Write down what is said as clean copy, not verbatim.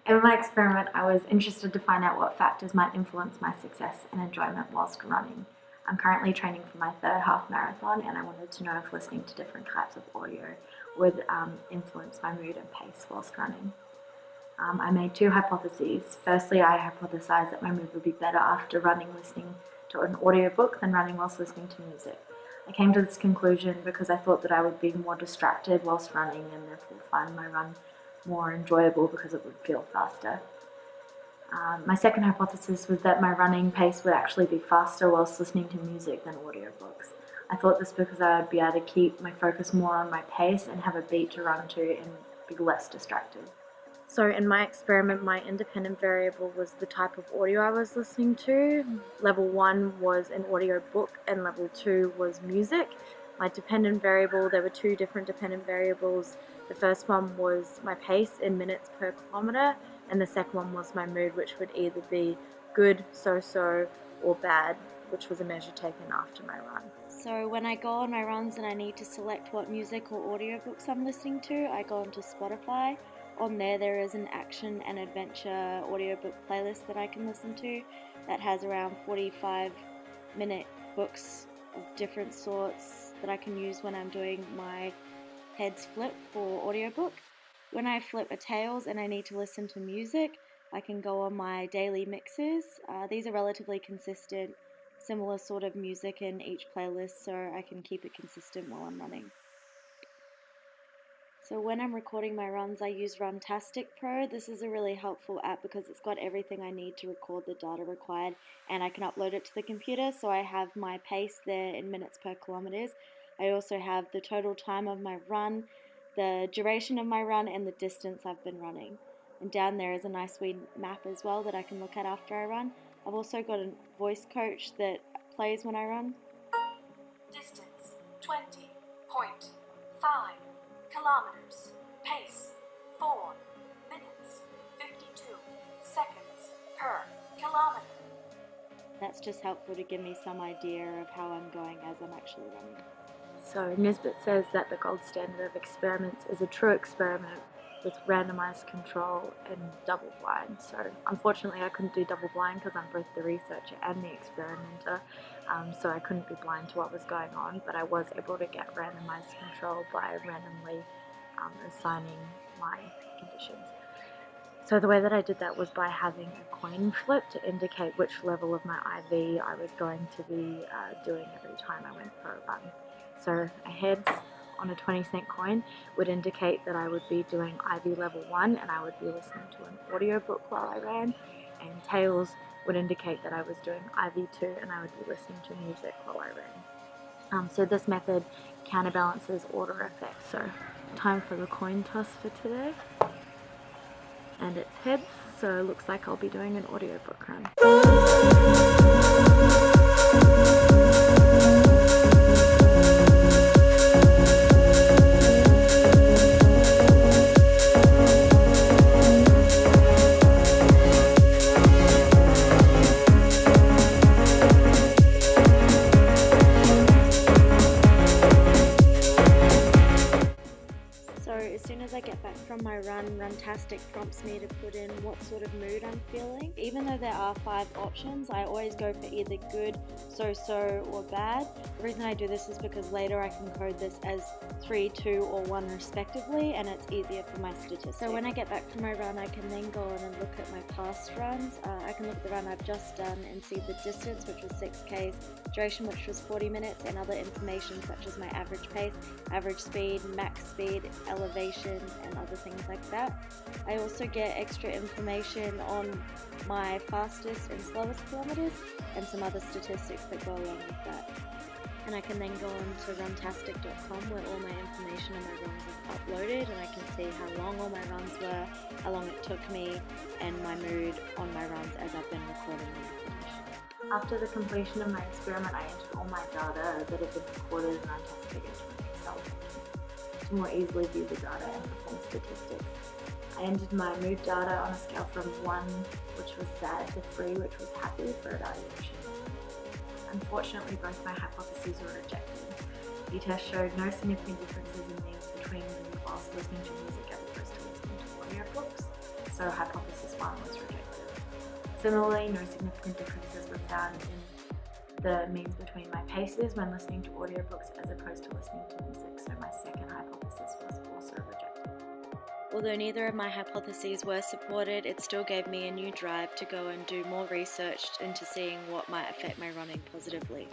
In my experiment, I was interested to find out what factors might influence my success and enjoyment whilst running. I'm currently training for my third half marathon, and I wanted to know if listening to different types of audio would influence my mood and pace whilst running. I made two hypotheses. Firstly, I hypothesized that my mood would be better after running listening to an audiobook than running whilst listening to music. I came to this conclusion because I thought that I would be more distracted whilst running and therefore find my run more enjoyable because it would feel faster. My second hypothesis was that my running pace would actually be faster whilst listening to music than audiobooks. I thought this because I would be able to keep my focus more on my pace and have a beat to run to and be less distracted. So in my experiment, my independent variable was the type of audio I was listening to. Level 1 was an audiobook and level 2 was music. My dependent variable, there were two different dependent variables. The first one was my pace in minutes per kilometre, and the second one was my mood, which would either be good, so-so, or bad, which was a measure taken after my run. So when I go on my runs and I need to select what music or audiobooks I'm listening to, I go onto Spotify. On there is an action and adventure audiobook playlist that I can listen to that has around 45-minute books of different sorts that I can use when I'm doing my heads flip for audiobook. When I flip a tails and I need to listen to music, I can go on my daily mixes. These are relatively consistent, similar sort of music in each playlist, so I can keep it consistent while I'm running. So when I'm recording my runs, I use Runtastic Pro. This is a really helpful app because it's got everything I need to record the data required, and I can upload it to the computer. So I have my pace there in minutes per kilometers. I also have the total time of my run, the duration of my run, and the distance I've been running. And down there is a nice wee map as well that I can look at after I run. I've also got a voice coach that plays when I run. Distance 20.5 kilometers. Pace 4 minutes 52 seconds per kilometer. That's just helpful to give me some idea of how I'm going as I'm actually running. So Nisbet says that the gold standard of experiments is a true experiment with randomized control and double blind. So unfortunately I couldn't do double blind because I'm both the researcher and the experimenter, so I couldn't be blind to what was going on, but I was able to get randomized control by randomly assigning my conditions. So the way that I did that was by having a coin flip to indicate which level of my IV I was going to be doing every time I went for a run. So a heads on a 20-cent coin would indicate that I would be doing IV level 1 and I would be listening to an audiobook while I ran, and tails would indicate that I was doing IV 2 and I would be listening to music while I ran. So this method counterbalances order effects. So time for the coin toss for today. And it's heads, so it looks like I'll be doing an audiobook run. As soon as I get back from my run, Runtastic prompts me to put in what sort of mood I'm feeling. Even though there are 5 options, I always go for either good, so-so, or bad. The reason I do this is because later I can code this as 3, 2, or 1 respectively, and it's easier for my statistics. So when I get back from my run, I can then go on and look at my past runs. I can look at the run I've just done and see the distance, which was 6Ks, duration, which was 40 minutes, and other information such as my average pace, average speed, max speed, elevation, and other things like that. I also get extra information on my fastest and slowest kilometers and some other statistics that go along with that. And I can then go on to runtastic.com where all my information on my runs is uploaded, and I can see how long all my runs were, how long it took me, and my mood on my runs as I've been recording the information. After the completion of my experiment, I entered all my data that had been recorded in Runtastic into an Excel to more easily view the data and perform statistics. I entered my mood data on a scale from 1, which was sad, to 3, which was happy, for evaluation. Unfortunately, both my hypotheses were rejected. The test showed no significant differences in these between whilst listening to music as opposed to listening to audiobooks. so hypothesis 1 was rejected. Similarly, no significant differences were found in the means between my paces when listening to audiobooks as opposed to listening to music, so my second hypothesis was also rejected. Although neither of my hypotheses were supported, it still gave me a new drive to go and do more research into seeing what might affect my running positively.